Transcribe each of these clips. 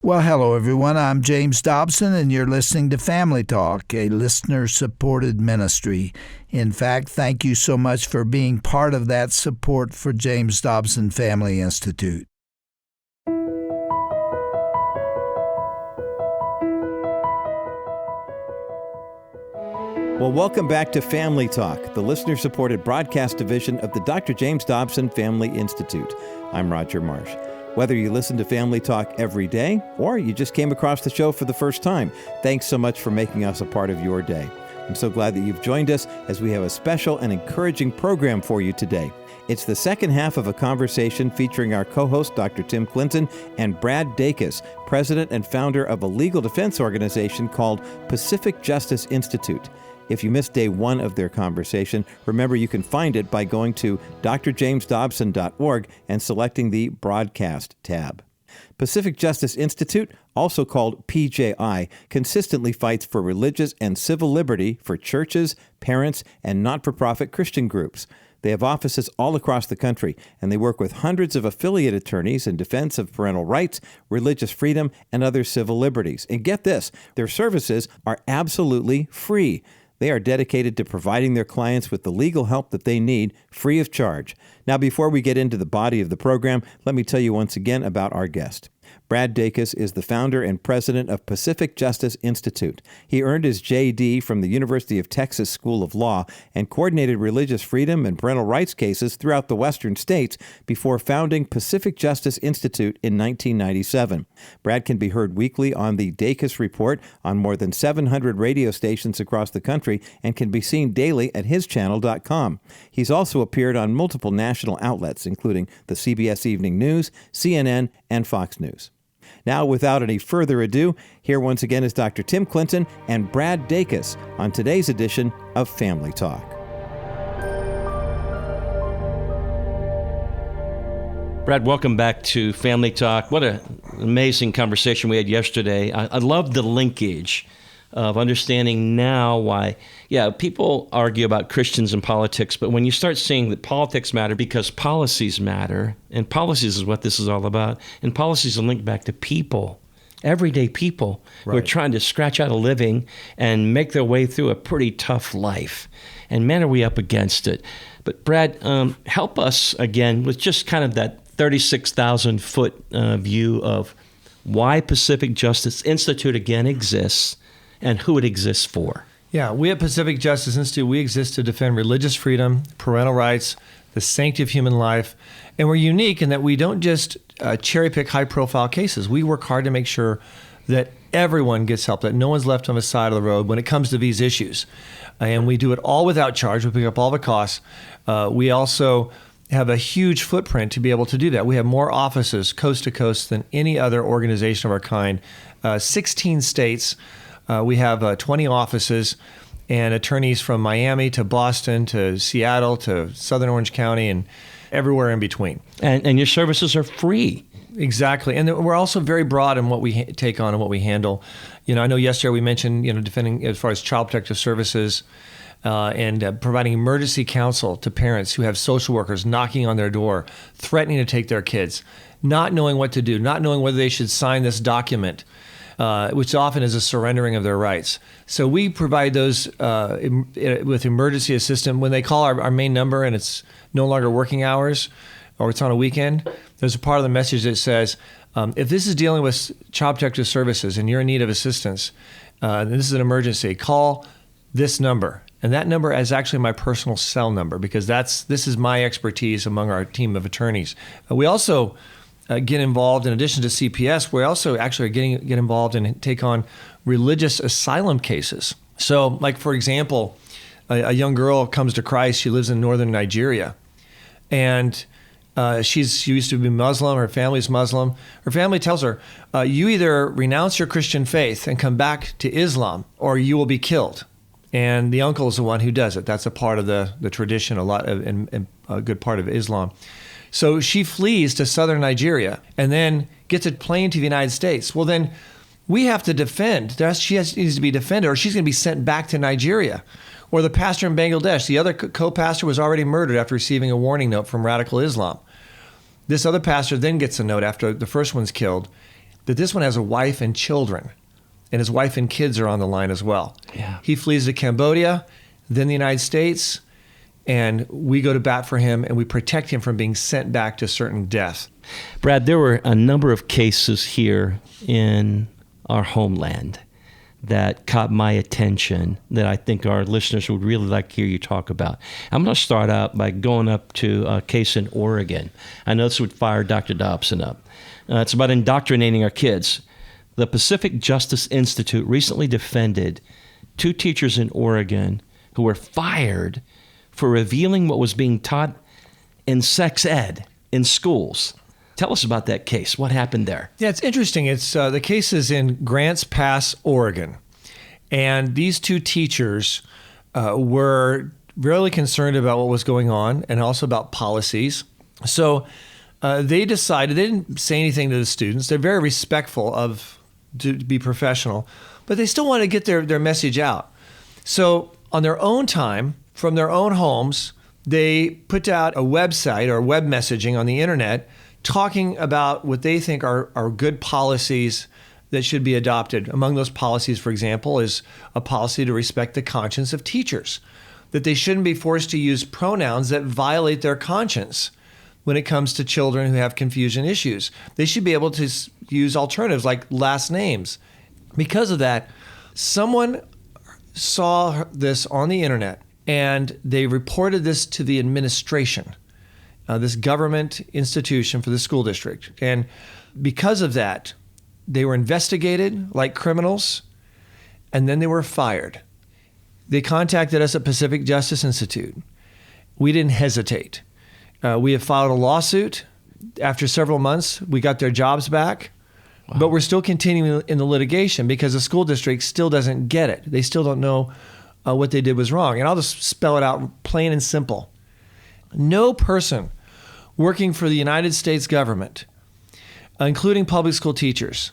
Well, hello, everyone. I'm James Dobson, and you're listening to Family Talk, a listener-supported ministry. In fact, thank you so much for being part of that support for James Dobson Family Institute. Well, welcome back to Family Talk, the listener-supported broadcast division of the Dr. James Dobson Family Institute. I'm Roger Marsh. Whether you listen to Family Talk every day or you just came across the show for the first time, thanks so much for making us a part of your day. I'm so glad that you've joined us as we have a special and encouraging program for you today. It's the second half of a conversation featuring our co-host, Dr. Tim Clinton, and Brad Dacus, president and founder of a legal defense organization called Pacific Justice Institute. If you missed day one of their conversation, remember you can find it by going to drjamesdobson.org and selecting the Broadcast tab. Pacific Justice Institute, also called PJI, consistently fights for religious and civil liberty for churches, parents, and not-for-profit Christian groups. They have offices all across the country, and they work with hundreds of affiliate attorneys in defense of parental rights, religious freedom, and other civil liberties. And get this, their services are absolutely free. They are dedicated to providing their clients with the legal help that they need, free of charge. Now, before we get into the body of the program, let me tell you once again about our guest. Brad Dacus is the founder and president of Pacific Justice Institute. He earned his J.D. from the University of Texas School of Law and coordinated religious freedom and parental rights cases throughout the western states before founding Pacific Justice Institute in 1997. Brad can be heard weekly on the Dacus Report on more than 700 radio stations across the country and can be seen daily at hischannel.com. He's also appeared on multiple national outlets, including the CBS Evening News, CNN, and Fox News. Now, without any further ado, here once again is Dr. Tim Clinton and Brad Dacus on today's edition of Family Talk. Brad, welcome back to Family Talk. What an amazing conversation we had yesterday. I love the linkage of understanding now why, people argue about Christians and politics, but when you start seeing that politics matter because policies matter, and policies is what this is all about, and policies are linked back to people, everyday people who are trying to scratch out a living and make their way through a pretty tough life. And man, are we up against it. But Brad, help us again with just kind of that 36,000-foot view of why Pacific Justice Institute again exists and who it exists for. Yeah, we at Pacific Justice Institute, we exist to defend religious freedom, parental rights, the sanctity of human life, and we're unique in that we don't just cherry-pick high-profile cases. We work hard to make sure that everyone gets help, that no one's left on the side of the road when it comes to these issues. And we do it all without charge. We pick up all the costs. We also have a huge footprint to be able to do that. We have more offices coast to coast than any other organization of our kind. 16 states. We have 20 offices and attorneys from Miami to Boston to Seattle to Southern Orange County and everywhere in between. And your services are free. Exactly. And we're also very broad in what we take on and what we handle. I know yesterday we mentioned, defending as far as child protective services and providing emergency counsel to parents who have social workers knocking on their door, threatening to take their kids, not knowing what to do, not knowing whether they should sign this document, which often is a surrendering of their rights. So we provide those with emergency assistance. When they call our main number and it's no longer working hours or it's on a weekend, there's a part of the message that says, if this is dealing with child protective services and you're in need of assistance, and this is an emergency, call this number. And that number is actually my personal cell number because this is my expertise among our team of attorneys. We also get involved, in addition to CPS, we also actually get involved and take on religious asylum cases. So, like, for example, a young girl comes to Christ. She lives in northern Nigeria. And she used to be Muslim. Her family's Muslim. Her family tells her, you either renounce your Christian faith and come back to Islam, or you will be killed. And the uncle is the one who does it. That's a part of the tradition, and a good part of Islam. So she flees to southern Nigeria and then gets a plane to the United States. Well, then we have to defend. She needs to be defended, or she's going to be sent back to Nigeria. Or the pastor in Bangladesh, the other co-pastor was already murdered after receiving a warning note from radical Islam. This other pastor then gets a note after the first one's killed. that this one has a wife and children, and his wife and kids are on the line as well. Yeah. He flees to Cambodia, then the United States, and we go to bat for him, and we protect him from being sent back to certain death. Brad, there were a number of cases here in our homeland that caught my attention that I think our listeners would really like to hear you talk about. I'm going to start out by going up to a case in Oregon. I know this would fire Dr. Dobson up. It's about indoctrinating our kids. The Pacific Justice Institute recently defended 2 teachers in Oregon who were fired for revealing what was being taught in sex ed in schools. Tell us about that case. What happened there? Yeah, it's interesting. It's the case is in Grants Pass, Oregon. And these 2 teachers were really concerned about what was going on and also about policies. So they decided, they didn't say anything to the students. They're very respectful to be professional, but they still want to get their message out. So on their own time, from their own homes, they put out a website or web messaging on the internet talking about what they think are good policies that should be adopted. Among those policies, for example, is a policy to respect the conscience of teachers, that they shouldn't be forced to use pronouns that violate their conscience when it comes to children who have confusion issues. They should be able to use alternatives like last names. Because of that, someone saw this on the internet and they reported this to the administration, this government institution for the school district. And because of that, they were investigated like criminals, and then they were fired. They contacted us at Pacific Justice Institute. We didn't hesitate. We have filed a lawsuit. After several months, we got their jobs back. Wow. But we're still continuing in the litigation because the school district still doesn't get it. They still don't know what they did was wrong. And I'll just spell it out plain and simple. No person working for the United States government, including public school teachers,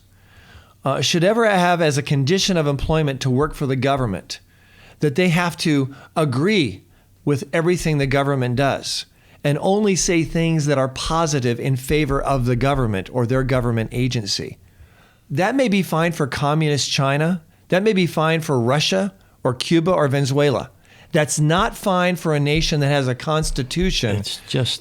should ever have as a condition of employment to work for the government that they have to agree with everything the government does and only say things that are positive in favor of the government or their government agency. That may be fine for communist China. That may be fine for Russia or Cuba or Venezuela. That's not fine for a nation that has a constitution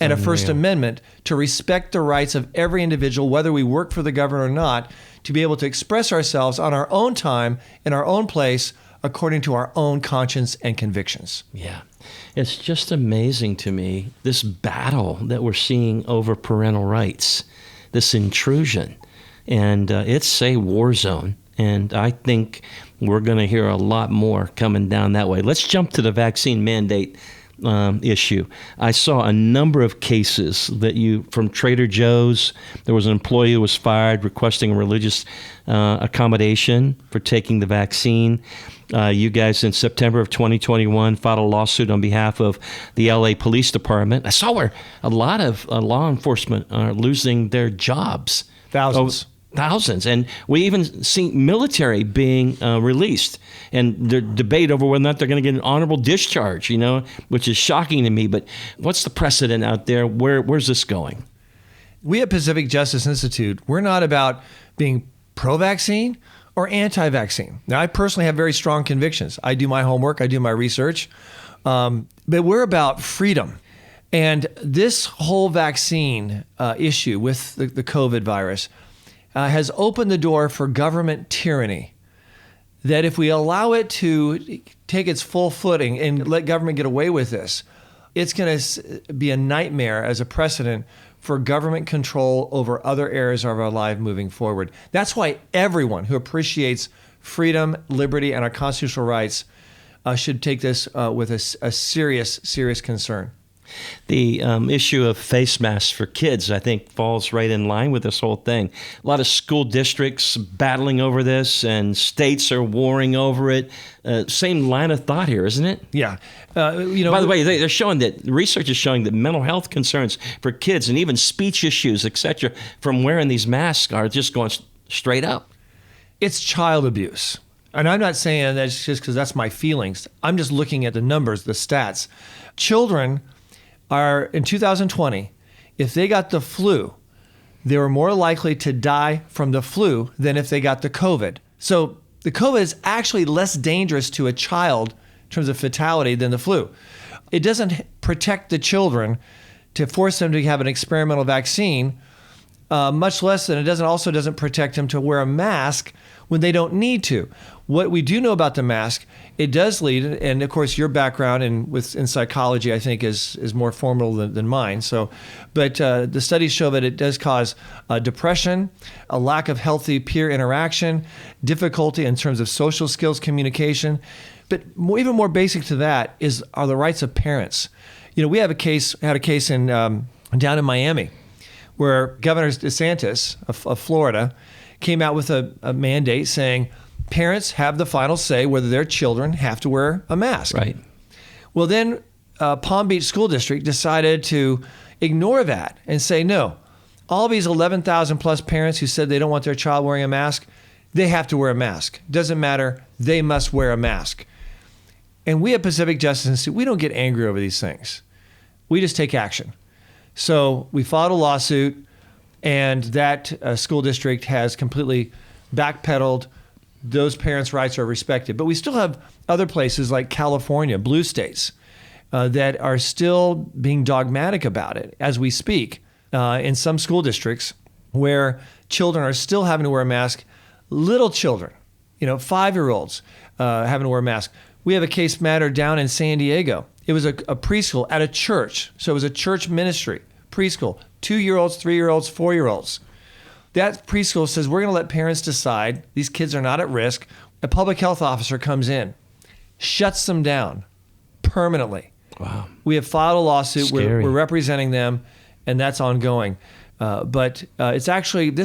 and a First Amendment to respect the rights of every individual, whether we work for the government or not, to be able to express ourselves on our own time, in our own place, according to our own conscience and convictions. Yeah. It's just amazing to me, this battle that we're seeing over parental rights, this intrusion. And it's a war zone. And I think we're going to hear a lot more coming down that way. Let's jump to the vaccine mandate issue. I saw a number of cases that from Trader Joe's, there was an employee who was fired requesting a religious accommodation for taking the vaccine. You guys in September of 2021 filed a lawsuit on behalf of the LA Police Department. I saw where a lot of law enforcement are losing their jobs. Thousands. And we even see military being released. And the debate over whether or not they're going to get an honorable discharge, which is shocking to me. But what's the precedent out there? Where's this going? We at Pacific Justice Institute, we're not about being pro-vaccine or anti-vaccine. Now, I personally have very strong convictions. I do my homework. I do my research. But we're about freedom. And this whole vaccine issue with the COVID virus has opened the door for government tyranny, that if we allow it to take its full footing and let government get away with this, it's going to be a nightmare as a precedent for government control over other areas of our life moving forward. That's why everyone who appreciates freedom, liberty, and our constitutional rights should take this with a serious concern. The issue of face masks for kids, I think, falls right in line with this whole thing. A lot of school districts battling over this, and states are warring over it. Same line of thought here, isn't it? Yeah. By the way, they're showing that research is showing that mental health concerns for kids and even speech issues, etc., from wearing these masks are just going straight up. It's child abuse. And I'm not saying that's just because that's my feelings. I'm just looking at the numbers, the stats. Children are, in 2020, if they got the flu, they were more likely to die from the flu than if they got the COVID. So the COVID is actually less dangerous to a child in terms of fatality than the flu. It doesn't protect the children to force them to have an experimental vaccine, much less than it doesn't protect them to wear a mask when they don't need to. What we do know about the mask, it does lead, and of course your background in psychology, I think, is more formal than mine. But the studies show that it does cause depression, a lack of healthy peer interaction, difficulty in terms of social skills, communication. But even more basic to that are the rights of parents. We had a case down in Miami where Governor DeSantis of Florida came out with a mandate saying parents have the final say whether their children have to wear a mask. Right. Well, then Palm Beach School District decided to ignore that and say, no, all these 11,000 plus parents who said they don't want their child wearing a mask, they have to wear a mask. Doesn't matter. They must wear a mask. And we at Pacific Justice Institute, we don't get angry over these things. We just take action. So we filed a lawsuit, and that school district has completely backpedaled. Those parents' rights are respected. But we still have other places like California, blue states, that are still being dogmatic about it as we speak. In some school districts where children are still having to wear a mask, little children, 5-year-olds having to wear a mask. We have a case matter down in San Diego. It was a preschool at a church. So it was a church ministry, preschool, 2-year-olds, 3-year-olds, 4-year-olds. That preschool says, we're going to let parents decide. These kids are not at risk. A public health officer comes in, shuts them down permanently. Wow. We have filed a lawsuit. Scary. We're representing them, and that's ongoing. But this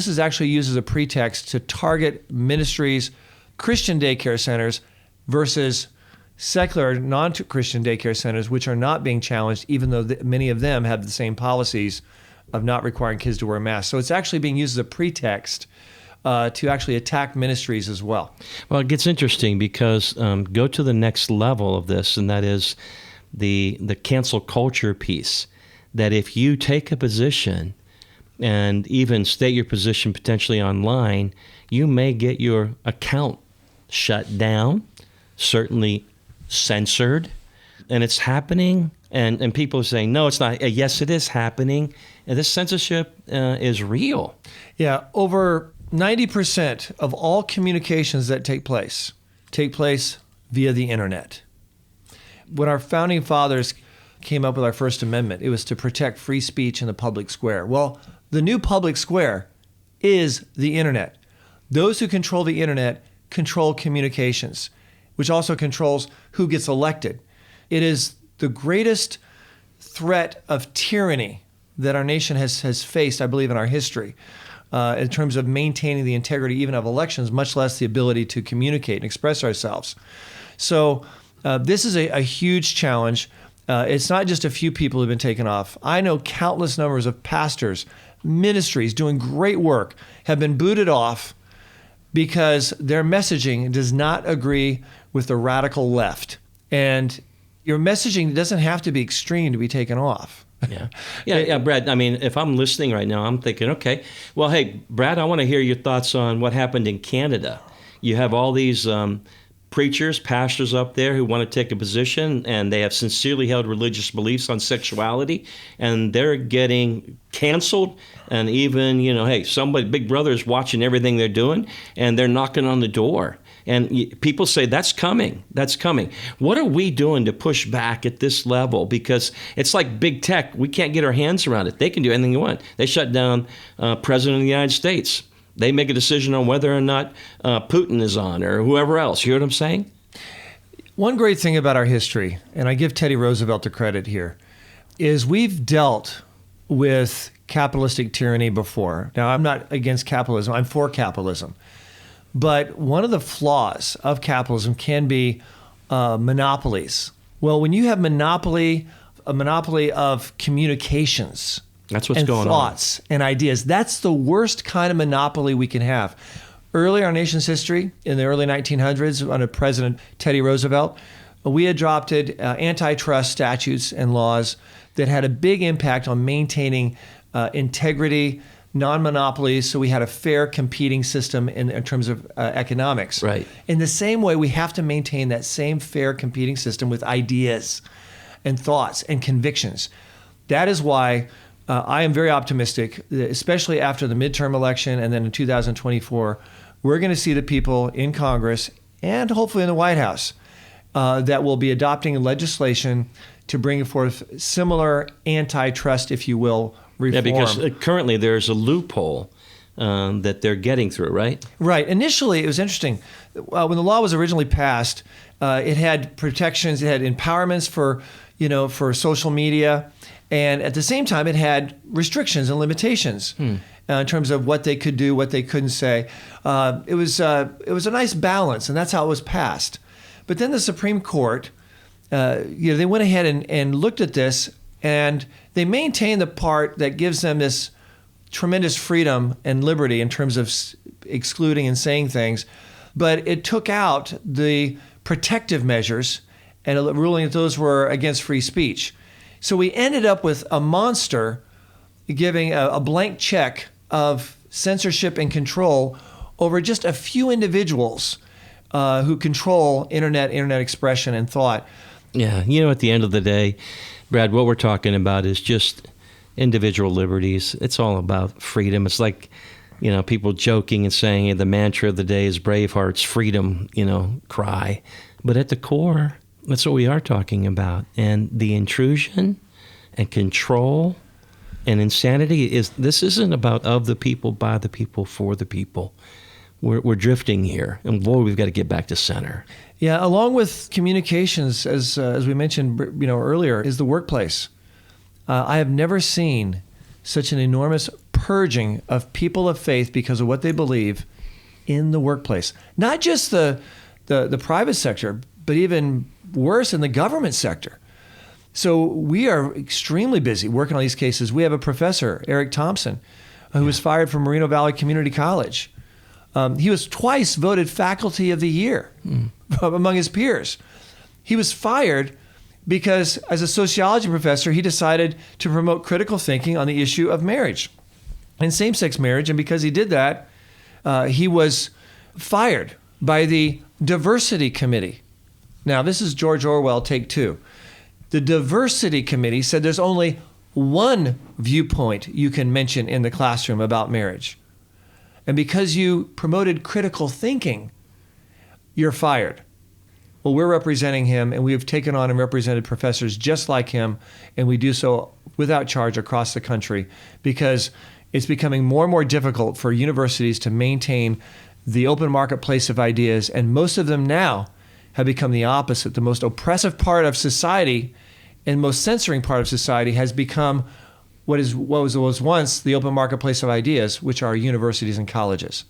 is actually used as a pretext to target ministries, Christian daycare centers versus secular non-Christian daycare centers, which are not being challenged, even though many of them have the same policies of not requiring kids to wear masks. So it's actually being used as a pretext to actually attack ministries as well. Well, it gets interesting because go to the next level of this, and that is the cancel culture piece. That if you take a position and even state your position potentially online, you may get your account shut down, certainly censored, and it's happening. And people are saying, no, it's not. Yes, it is happening. And this censorship is real. Yeah, over 90% of all communications that take place via the internet. When our founding fathers came up with our First Amendment, it was to protect free speech in the public square. Well, the new public square is the internet. Those who control the internet control communications, which also controls who gets elected. It is the greatest threat of tyranny that our nation has faced, I believe, in our history, in terms of maintaining the integrity even of elections, much less the ability to communicate and express ourselves. So this is a huge challenge. It's not just a few people who've been taken off. I know countless numbers of pastors, ministries doing great work have been booted off because their messaging does not agree with the radical left. And your messaging doesn't have to be extreme to be taken off. Yeah, Brad, I mean, if I'm listening right now, I'm thinking, okay, well, hey, Brad, I want to hear your thoughts on what happened in Canada. You have all these preachers, pastors up there who want to take a position, and they have sincerely held religious beliefs on sexuality, and they're getting canceled. And even, hey, somebody, Big Brother is watching everything they're doing, and they're knocking on the door. And people say, that's coming. That's coming. What are we doing to push back at this level? Because it's like big tech. We can't get our hands around it. They can do anything they want. They shut down President of the United States. They make a decision on whether or not Putin is on or whoever else. You hear what I'm saying? One great thing about our history, and I give Teddy Roosevelt the credit here, is we've dealt with capitalistic tyranny before. Now, I'm not against capitalism. I'm for capitalism. But one of the flaws of capitalism can be monopolies. Well, when you have a monopoly of communications, that's what's and going thoughts on. And ideas, that's the worst kind of monopoly we can have. Early in our nation's history, in the early 1900s, under President Teddy Roosevelt, we adopted antitrust statutes and laws that had a big impact on maintaining integrity, non-monopolies, so we had a fair competing system in terms of economics. Right. In the same way, we have to maintain that same fair competing system with ideas and thoughts and convictions. That is why I am very optimistic, especially after the midterm election and then in 2024, we're going to see the people in Congress and hopefully in the White House that will be adopting legislation to bring forth similar antitrust, if you will, reform. Yeah, because currently there's a loophole that they're getting through, right? Right. Initially, it was interesting. When the law was originally passed, it had protections, it had empowerments for social media, and at the same time, it had restrictions and limitations in terms of what they could do, what they couldn't say. It was a nice balance, and that's how it was passed. But then the Supreme Court, they went ahead and looked at this, and they maintained the part that gives them this tremendous freedom and liberty in terms of excluding and saying things, but it took out the protective measures and ruling that those were against free speech. So we ended up with a monster giving a blank check of censorship and control over just a few individuals who control internet expression and thought. Yeah, at the end of the day, Brad, what we're talking about is just individual liberties. It's all about freedom. It's like, people joking and saying, hey, the mantra of the day is Braveheart's freedom, cry. But at the core, that's what we are talking about. And the intrusion and control and insanity this isn't about of the people, by the people, for the people. We're drifting here, and boy, we've got to get back to center. Yeah, along with communications, as we mentioned, earlier, is the workplace. I have never seen such an enormous purging of people of faith because of what they believe in the workplace. Not just the private sector, but even worse in the government sector. So we are extremely busy working on these cases. We have a professor, Eric Thompson, who was fired from Moreno Valley Community College. He was twice voted Faculty of the Year among his peers. He was fired because, as a sociology professor, he decided to promote critical thinking on the issue of marriage and same-sex marriage. And because he did that, he was fired by the Diversity Committee. Now, this is George Orwell, take two. The Diversity Committee said there's only one viewpoint you can mention in the classroom about marriage. And because you promoted critical thinking, you're fired. Well, we're representing him, and we have taken on and represented professors just like him, and we do so without charge across the country because it's becoming more and more difficult for universities to maintain the open marketplace of ideas, and most of them now have become the opposite. The most oppressive part of society and most censoring part of society has become what was once the open marketplace of ideas, which are universities and colleges.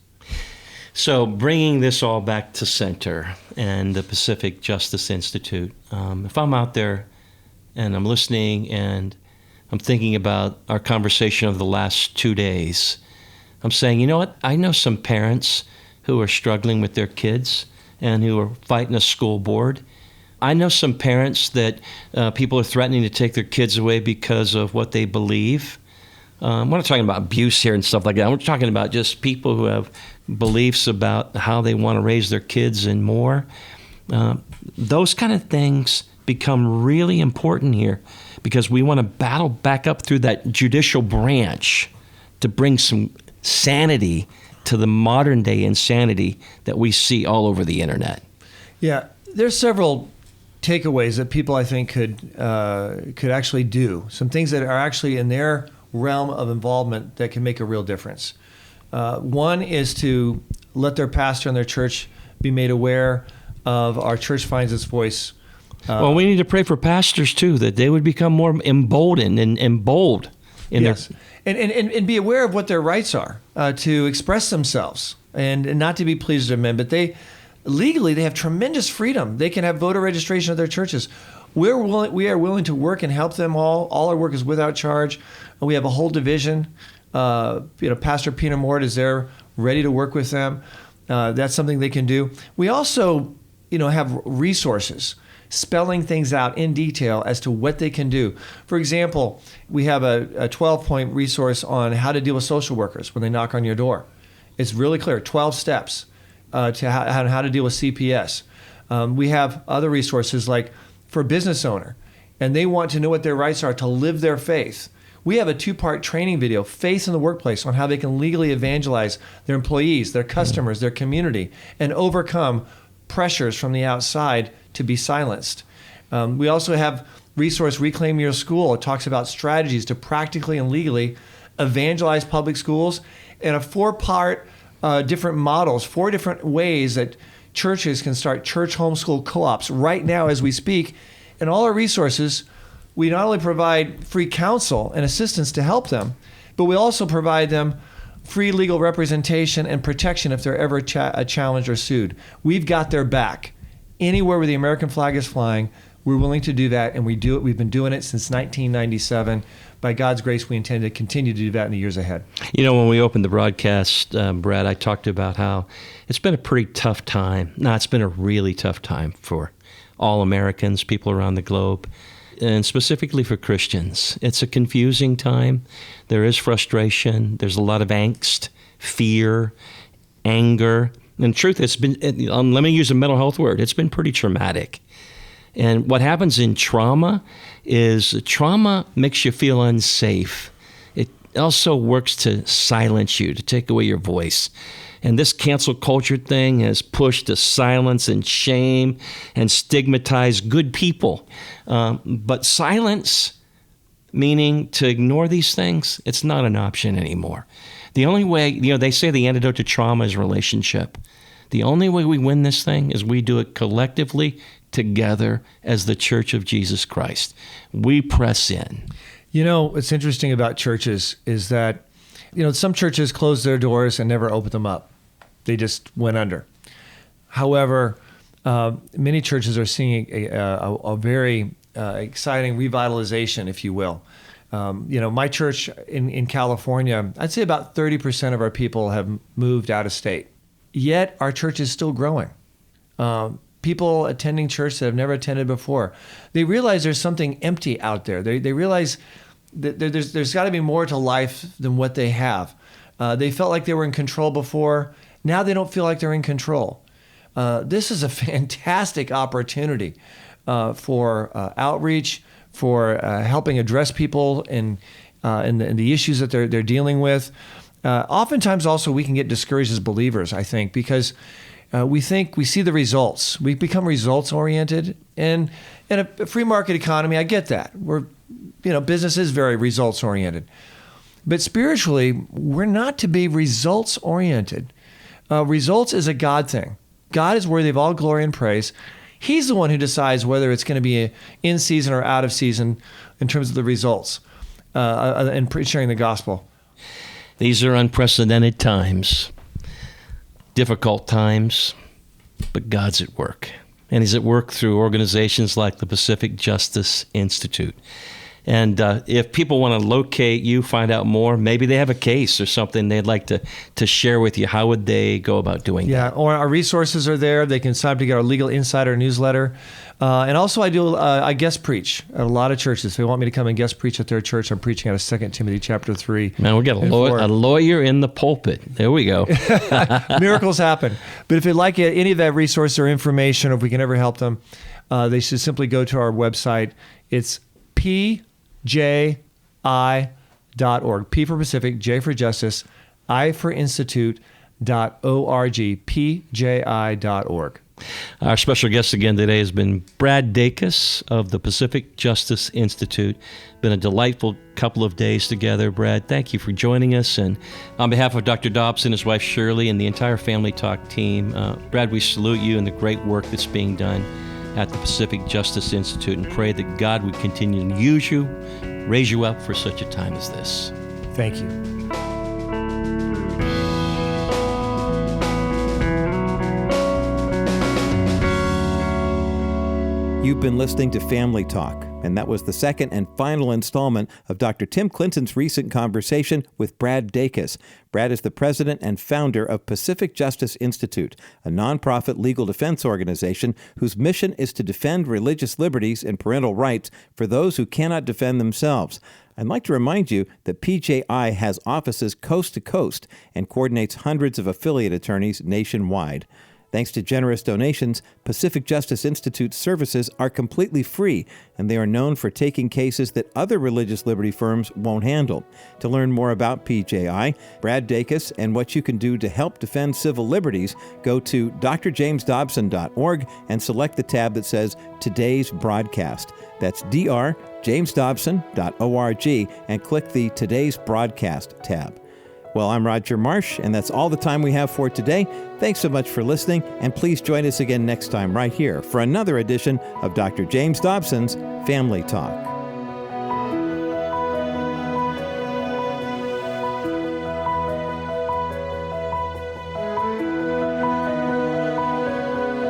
So bringing this all back to center and the Pacific Justice Institute, if I'm out there and I'm listening and I'm thinking about our conversation of the last 2 days, I'm saying, you know what? I know some parents who are struggling with their kids and who are fighting a school board. I know some parents that people are threatening to take their kids away because of what they believe. We're not talking about abuse here and stuff like that. We're talking about just people who have beliefs about how they want to raise their kids and more. Those kind of things become really important here because we want to battle back up through that judicial branch to bring some sanity to the modern day insanity that we see all over the internet. Yeah, there's several takeaways that people, I think, could actually do. Some things that are actually in their realm of involvement that can make a real difference. One is to let their pastor and their church be made aware of Our Church Finds Its Voice. Well, we need to pray for pastors, too, that they would become more emboldened and bold. Yes, and be aware of what their rights are to express themselves and not to be pleased of men, but legally, they have tremendous freedom. They can have voter registration at their churches. We are willing to work and help them all. All our work is without charge. We have a whole division. Pastor Peter Mort is there, ready to work with them. That's something they can do. We also, have resources. spelling things out in detail as to what they can do. For example, we have a 12-point resource on how to deal with social workers when they knock on your door. It's really clear, 12 steps to how to deal with CPS. We have other resources like for a business owner, and they want to know what their rights are to live their faith. We have a 2-part training video, Faith in the Workplace, on how they can legally evangelize their employees, their customers, their community, and overcome pressures from the outside to be silenced. We also have resource Reclaim Your School. It talks about strategies to practically and legally evangelize public schools, and a 4-part different models, 4 different ways that churches can start church homeschool co-ops right now as we speak. And all our resources, we not only provide free counsel and assistance to help them, but we also provide them free legal representation and protection if they're ever challenged or sued. We've got their back. Anywhere where the American flag is flying, we're willing to do that, and we do it. We've been doing it since 1997. By God's grace, we intend to continue to do that in the years ahead. You know, when we opened the broadcast, Brad, I talked about how it's been a pretty tough time. No, it's been a really tough time for all Americans, people around the globe, and specifically for Christians. It's a confusing time. There is frustration. There's a lot of angst, fear, anger. And the truth, it's been, let me use a mental health word, it's been pretty traumatic. And what happens in trauma is trauma makes you feel unsafe. It also works to silence you, to take away your voice. And this cancel culture thing has pushed to silence and shame and stigmatize good people. But silence, meaning to ignore these things, it's not an option anymore. The only way, they say the antidote to trauma is relationship. The only way we win this thing is we do it collectively together as the Church of Jesus Christ. We press in. What's interesting about churches is that, some churches close their doors and never open them up. They just went under. However, many churches are seeing a very exciting revitalization, if you will. My church in California, I'd say about 30% of our people have moved out of state. Yet our church is still growing. People attending church that have never attended before, they realize there's something empty out there. They realize that there's got to be more to life than what they have. They felt like they were in control before. Now they don't feel like they're in control. This is a fantastic opportunity for outreach, for helping address people and the issues that they're dealing with. Oftentimes also we can get discouraged as believers, I think, because we see the results. We become results oriented, and in a free market economy, I get that. Business is very results oriented, but spiritually, we're not to be results oriented. Results is a God thing. God is worthy of all glory and praise. He's the one who decides whether it's going to be in season or out of season in terms of the results and sharing the gospel. These are unprecedented times, difficult times, but God's at work. And He's at work through organizations like the Pacific Justice Institute. And if people want to locate you, find out more, maybe they have a case or something they'd like to share with you, how would they go about doing that? Yeah, or our resources are there. They can sign up to get our Legal Insider newsletter. And also I guest preach at a lot of churches. If they want me to come and guest preach at their church, I'm preaching out of 2 Timothy chapter 3. Man, we got a lawyer in the pulpit. There we go. Miracles happen. But if they'd like any of that resource or information, or if we can ever help them, they should simply go to our website. It's pji.org. P for Pacific, J for Justice, I for Institute.org. pji.org. Our special guest again today has been Brad Dacus of the Pacific Justice Institute. Been a delightful couple of days together. Brad, thank you for joining us. And on behalf of Dr. Dobson, his wife Shirley, and the entire Family Talk team, Brad, we salute you and the great work that's being done at the Pacific Justice Institute, and pray that God would continue to use you, raise you up for such a time as this. Thank you. You've been listening to Family Talk, And that was the second and final installment of Dr. Tim Clinton's recent conversation with Brad Dacus. Brad is the president and founder of Pacific Justice Institute, a nonprofit legal defense organization whose mission is to defend religious liberties and parental rights for those who cannot defend themselves. I'd like to remind you that PJI has offices coast to coast and coordinates hundreds of affiliate attorneys nationwide. Thanks to generous donations, Pacific Justice Institute services are completely free, and they are known for taking cases that other religious liberty firms won't handle. To learn more about PJI, Brad Dacus, and what you can do to help defend civil liberties, go to drjamesdobson.org and select the tab that says Today's Broadcast. That's drjamesdobson.org and click the Today's Broadcast tab. Well, I'm Roger Marsh, and that's all the time we have for today. Thanks so much for listening, and please join us again next time right here for another edition of Dr. James Dobson's Family Talk.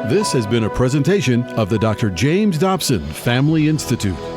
This has been a presentation of the Dr. James Dobson Family Institute.